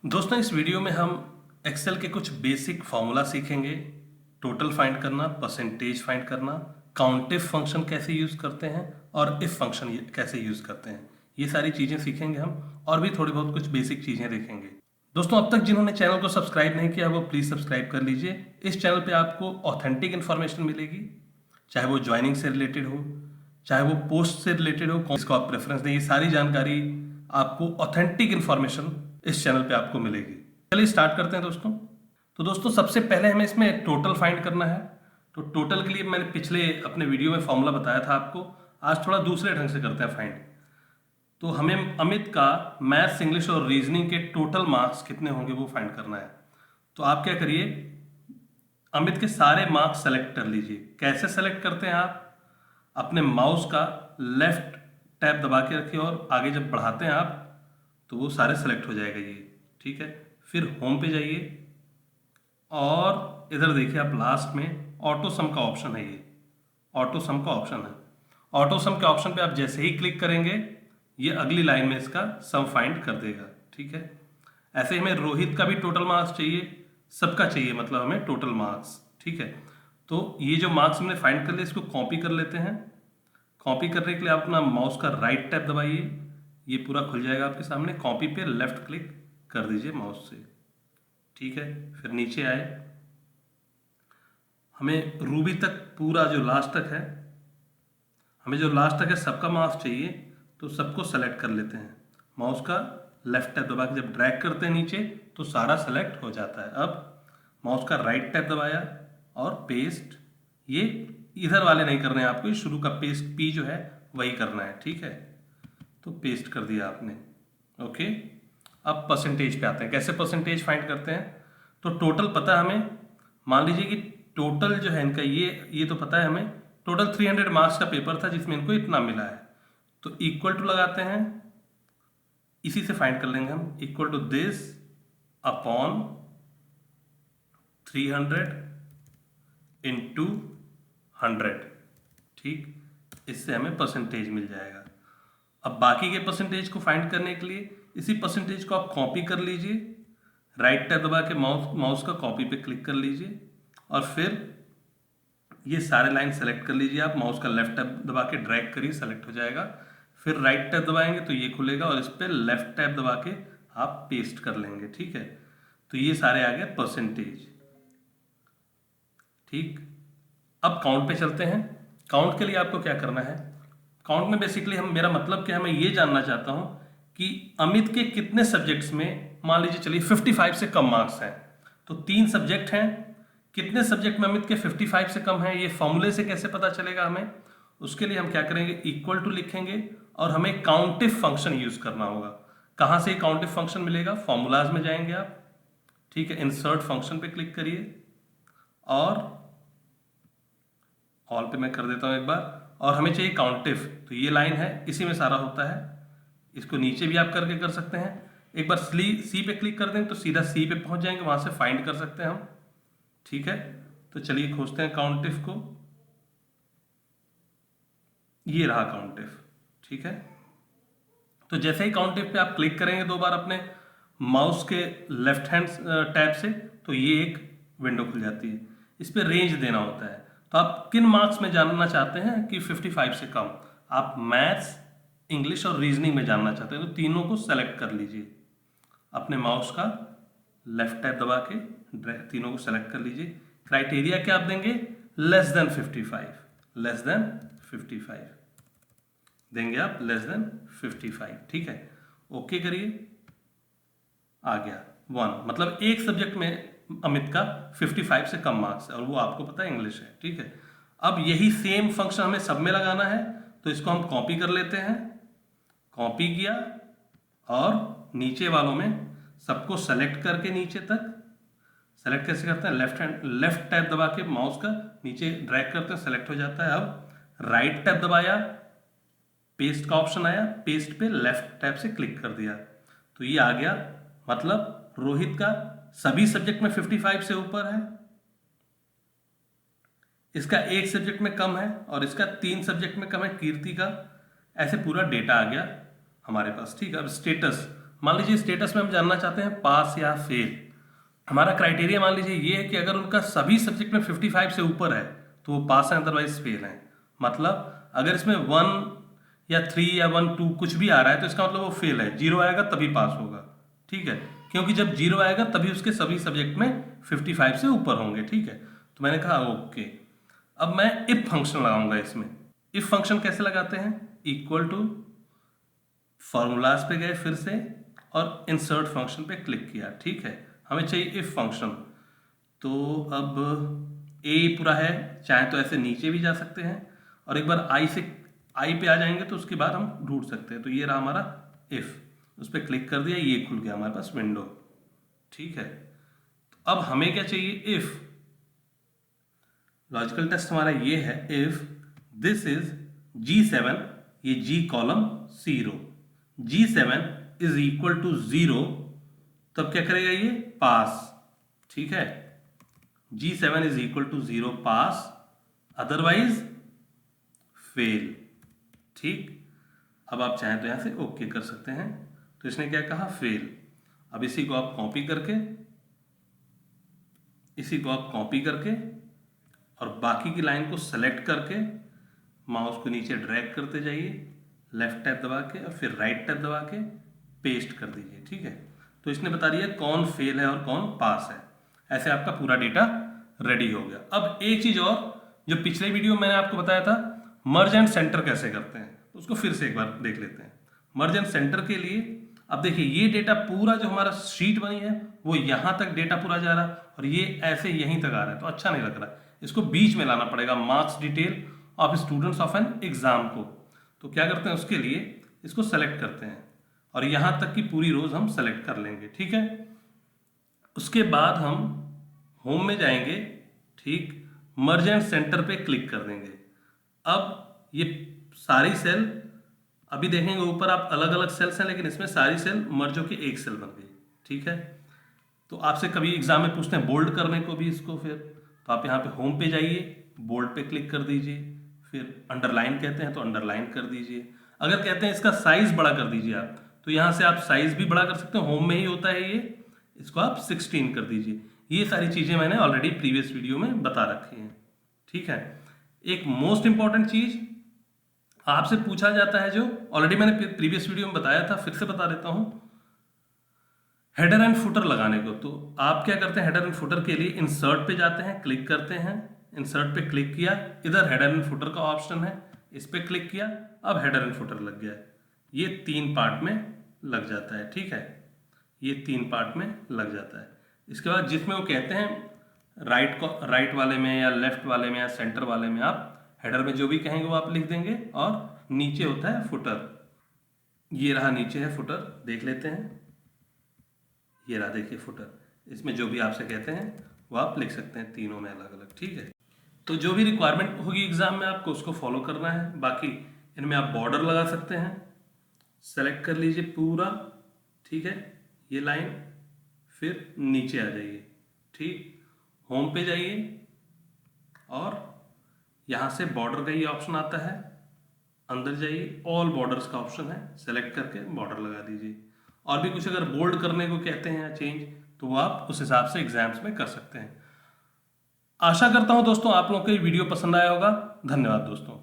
दोस्तों इस वीडियो में हम एक्सेल के कुछ बेसिक फॉर्मूला सीखेंगे। टोटल फाइंड करना, परसेंटेज फाइंड करना, काउंटिव फंक्शन कैसे यूज़ करते हैं और इफ फंक्शन कैसे यूज़ करते हैं, ये सारी चीज़ें सीखेंगे हम। और भी थोड़ी बहुत कुछ बेसिक चीज़ें देखेंगे। दोस्तों अब तक जिन्होंने चैनल को सब्सक्राइब नहीं किया वो प्लीज़ सब्सक्राइब कर लीजिए। इस चैनल पे आपको ऑथेंटिक इन्फॉर्मेशन मिलेगी, चाहे वो ज्वाइनिंग से रिलेटेड हो, चाहे वो पोस्ट से रिलेटेड हो, इसको आप प्रेफरेंस दें, ये सारी जानकारी आपको ऑथेंटिक इन्फॉर्मेशन इस चैनल पे आपको मिलेगी। चलिए स्टार्ट करते हैं दोस्तों। तो दोस्तों सबसे पहले हमें इसमें टोटल फाइंड करना है। तो टोटल के लिए मैंने पिछले अपने वीडियो में फॉर्मूला बताया था आपको, आज थोड़ा दूसरे ढंग से करते हैं फाइंड। तो हमें अमित का मैथ्स, इंग्लिश और रीजनिंग के टोटल मार्क्स कितने होंगे वो फाइंड करना है। तो आप क्या करिए, अमित के सारे मार्क्स सेलेक्ट कर लीजिए। कैसे सेलेक्ट करते हैं आप, अपने माउस का लेफ्ट टैब दबा के रखिए और आगे जब बढ़ाते हैं आप तो वो सारे सेलेक्ट हो जाएगा ये, ठीक है। फिर होम पे जाइए और इधर देखिए आप लास्ट में ऑटो सम का ऑप्शन है, ये ऑटो सम का ऑप्शन है। ऑटो सम के ऑप्शन पे आप जैसे ही क्लिक करेंगे ये अगली लाइन में इसका सम फाइंड कर देगा, ठीक है। ऐसे हमें रोहित का भी टोटल मार्क्स चाहिए, सबका चाहिए, मतलब हमें टोटल मार्क्स, ठीक है। तो ये जो मार्क्स हमने फाइंड कर लिए इसको कॉपी कर लेते हैं। कॉपी करने के लिए आप अपना माउस का राइट टैब दबाइए, ये पूरा खुल जाएगा आपके सामने। कॉपी पे लेफ्ट क्लिक कर दीजिए माउस से, ठीक है। फिर नीचे आए, हमें रूबी तक पूरा जो लास्ट तक है, हमें जो लास्ट तक है सबका मार्क्स चाहिए, तो सबको सेलेक्ट कर लेते हैं। माउस का लेफ्ट टैब दबा के जब ड्रैग करते हैं नीचे तो सारा सेलेक्ट हो जाता है। अब माउस का राइट टैब दबाया और पेस्ट, ये इधर वाले नहीं करने हैं आपको, ये शुरू का पेस्ट पी जो है वही करना है, ठीक है। तो पेस्ट कर दिया आपने, ओके। अब परसेंटेज पे आते हैं, कैसे परसेंटेज फाइंड करते हैं। तो टोटल पता है हमें, मान लीजिए कि टोटल जो है इनका ये तो पता है हमें, टोटल 300 मार्क्स का पेपर था जिसमें इनको इतना मिला है। तो इक्वल टू लगाते हैं, इसी से फाइंड कर लेंगे हम, equal to this upon 300 into 100, ठीक। इससे हमें परसेंटेज मिल जाएगा। अब बाकी के परसेंटेज को फाइंड करने के लिए इसी परसेंटेज को आप कॉपी कर लीजिए, राइट टैब दबा के माउस का कॉपी पे क्लिक कर लीजिए और फिर ये सारे लाइन सेलेक्ट कर लीजिए। आप माउस का लेफ्ट टैब दबा के ड्रैग करिए, सेलेक्ट हो जाएगा। फिर राइट टैब दबाएंगे तो ये खुलेगा और इस पर लेफ्ट टैब दबा के आप पेस्ट कर लेंगे, ठीक है। तो ये सारे आ गए परसेंटेज, ठीक। अब काउंट पे चलते हैं। काउंट के लिए आपको क्या करना है, काउंट में बेसिकली मेरा मतलब क्या है, मैं ये जानना चाहता हूं कि अमित के कितने सब्जेक्ट्स में, मान लीजिए चलिए 55 से कम मार्क्स हैं, तो 3 सब्जेक्ट हैं, कितने सब्जेक्ट में अमित के 55 से कम है, ये फॉर्मूले से कैसे पता चलेगा हमें। उसके लिए हम क्या करेंगे, इक्वल टू लिखेंगे और हमें काउंटिव फंक्शन यूज करना होगा। कहां से काउंटिव फंक्शन मिलेगा, फॉर्मूलाज में जाएंगे आप, ठीक है। इंसर्ट फंक्शन पे क्लिक करिए और ऑल पे मैं कर देता हूं एक बार। और हमें चाहिए काउंटिव, तो ये लाइन है, इसी में सारा होता है। इसको नीचे भी आप करके कर सकते हैं। एक बार सी पे क्लिक कर दें तो सीधा सी पे पहुंच जाएंगे, वहां से फाइंड कर सकते हैं हम, ठीक है। तो चलिए खोजते हैं काउंटिव को, ये रहा काउंटिव, ठीक है। तो जैसे ही काउंटिव पे आप क्लिक करेंगे 2 बार अपने माउस के लेफ्ट हैंड टैब से, तो ये एक विंडो खुल जाती है। इस पे रेंज देना होता है। तो आप किन मार्क्स में जानना चाहते हैं कि 55 से कम, आप मैथ्स, इंग्लिश और रीजनिंग में जानना चाहते हैं, तो तीनों को सेलेक्ट कर लीजिए। अपने माउस का लेफ्ट टैब दबा के तीनों को सेलेक्ट कर लीजिए। क्राइटेरिया क्या आप देंगे, लेस देन 55, लेस देन 55 देंगे आप, लेस देन 55, ठीक है। ओके करिए, आ गया 1, मतलब एक सब्जेक्ट में अमित का 55 से कम मार्क्स है और वो आपको पता है इंग्लिश है, ठीक है। अब यही सेम फंक्शन हमें सब में लगाना है, तो इसको हम कॉपी कर लेते हैं। कॉपी किया और नीचे वालों में सबको सेलेक्ट करके नीचे तक, सेलेक्ट कैसे करते हैं, लेफ्ट टैब दबा के माउस का नीचे ड्रैग करते हैं, सेलेक्ट हो जाता है। अब राइट टैब दबाया, पेस्ट का ऑप्शन आया, पेस्ट पे लेफ्ट टैब से क्लिक कर दिया, तो ये आ गया। मतलब रोहित का सभी सब्जेक्ट में 55 से ऊपर है, इसका एक सब्जेक्ट में कम है और इसका 3 सब्जेक्ट में कम है, कीर्ति का। ऐसे पूरा डेटा आ गया हमारे पास, ठीक है। अब स्टेटस, मान लीजिए स्टेटस में हम जानना चाहते हैं पास या फेल। हमारा क्राइटेरिया मान लीजिए ये है कि अगर उनका सभी सब्जेक्ट में 55 से ऊपर है तो वो पास है, अदरवाइज फेल है। मतलब अगर इसमें 1 या 3 या 1 2 कुछ भी आ रहा है तो इसका मतलब वो फेल है, 0 आएगा तभी पास होगा, ठीक है, क्योंकि जब 0 आएगा तभी उसके सभी सब्जेक्ट में 55 से ऊपर होंगे, ठीक है। तो मैंने कहा ओके। अब मैं इफ फंक्शन लगाऊंगा इसमें। इफ फंक्शन कैसे लगाते हैं, इक्वल टू, फॉर्मूलाज पे गए फिर से और इंसर्ट फंक्शन पे क्लिक किया, ठीक है। हमें चाहिए इफ फंक्शन, तो अब ए पूरा है, चाहे तो ऐसे नीचे भी जा सकते हैं और एक बार आई पे आ जाएंगे तो उसके बाद हम ढूंढ सकते हैं। तो ये रहा हमारा इफ, उस पर क्लिक कर दिया, ये खुल गया हमारे पास विंडो, ठीक है। तो अब हमें क्या चाहिए, इफ लॉजिकल टेस्ट हमारा ये है, इफ दिस इज G7, ये G column 0, G7 is equal to 0, तब क्या करेगा ये, पास, ठीक है। G7 is equal to 0 pass, otherwise fail, ठीक। अब आप चाहें तो यहां से ओके कर सकते हैं। तो इसने क्या कहा, फेल। अब इसी को आप कॉपी करके और बाकी की लाइन को सेलेक्ट करके माउस को नीचे ड्रैग करते जाइए, लेफ्ट टैब दबा के और फिर राइट टैब दबा के पेस्ट कर दीजिए, ठीक है। तो इसने बता दिया कौन फेल है और कौन पास है। ऐसे आपका पूरा डेटा रेडी हो गया। अब एक चीज और, जो पिछले वीडियो में मैंने आपको बताया था मर्ज एंड सेंटर कैसे करते हैं, उसको फिर से एक बार देख लेते हैं। मर्ज एंड सेंटर के लिए अब देखिए ये डेटा पूरा जो हमारा शीट बनी है वो यहां तक डेटा पूरा जा रहा है और ये ऐसे यहीं तक आ रहा है, तो अच्छा नहीं लग रहा है। इसको बीच में लाना पड़ेगा, marks detail of students of an exam को। तो क्या करते हैं, उसके लिए इसको सेलेक्ट करते हैं और यहां तक की पूरी रोज हम सेलेक्ट कर लेंगे, ठीक है। उसके बाद हम होम में जाएंगे, ठीक, मर्ज एंड सेंटर पे क्लिक कर देंगे। अब ये सारी सेल, अभी देखेंगे ऊपर आप अलग अलग सेल्स हैं, लेकिन इसमें सारी सेल मर्ज होके एक सेल बन गई, ठीक है। तो आपसे कभी एग्जाम में पूछते हैं बोल्ड करने को भी इसको, फिर तो आप यहाँ पे होम पे जाइए, बोल्ड पे क्लिक कर दीजिए, फिर अंडरलाइन कहते हैं तो अंडरलाइन कर दीजिए। अगर कहते हैं इसका साइज बड़ा कर दीजिए आप, तो यहाँ से आप साइज भी बड़ा कर सकते हैं, होम में ही होता है ये, इसको आप 16 कर दीजिए। ये सारी चीजें मैंने ऑलरेडी प्रीवियस वीडियो में बता रखी हैं, ठीक है। एक मोस्ट इंपॉर्टेंट चीज आपसे पूछा जाता है, जो ऑलरेडी मैंने प्रीवियस वीडियो में बताया था, फिर से बता देता हूं, हेडर एंड फुटर लगाने को। तो आप क्या करते हैं, हेडर एंड फुटर के लिए इंसर्ट पे जाते हैं, क्लिक करते हैं, इंसर्ट पे क्लिक किया, इधर हेडर एंड फुटर का ऑप्शन है, इस पे क्लिक किया, अब हेडर एंड फुटर लग गया। ये 3 पार्ट में लग जाता है, ठीक है, ये 3 पार्ट में लग जाता है। इसके बाद जिसमें वो कहते हैं राइट वाले में या लेफ्ट वाले में या सेंटर वाले में आप हेडर में जो भी कहेंगे वो आप लिख देंगे, और नीचे होता है फुटर। ये रहा नीचे है फुटर, देख लेते हैं, ये रहा देखिए फुटर। इसमें जो भी आपसे कहते हैं वो आप लिख सकते हैं, तीनों में अलग अलग, ठीक है। तो जो भी रिक्वायरमेंट होगी एग्जाम में आपको उसको फॉलो करना है। बाकी इनमें आप बॉर्डर लगा सकते हैं, सेलेक्ट कर लीजिए पूरा, ठीक है, ये लाइन, फिर नीचे आ जाइए, ठीक, होम पे जाइए और यहाँ से बॉर्डर का ये ऑप्शन आता है, अंदर जाइए, ऑल बॉर्डर्स का ऑप्शन है, सेलेक्ट करके बॉर्डर लगा दीजिए। और भी कुछ अगर बोल्ड करने को कहते हैं या चेंज, तो वो आप उस हिसाब से एग्जाम्स में कर सकते हैं। आशा करता हूं दोस्तों आप लोगों को ये वीडियो पसंद आया होगा। धन्यवाद दोस्तों।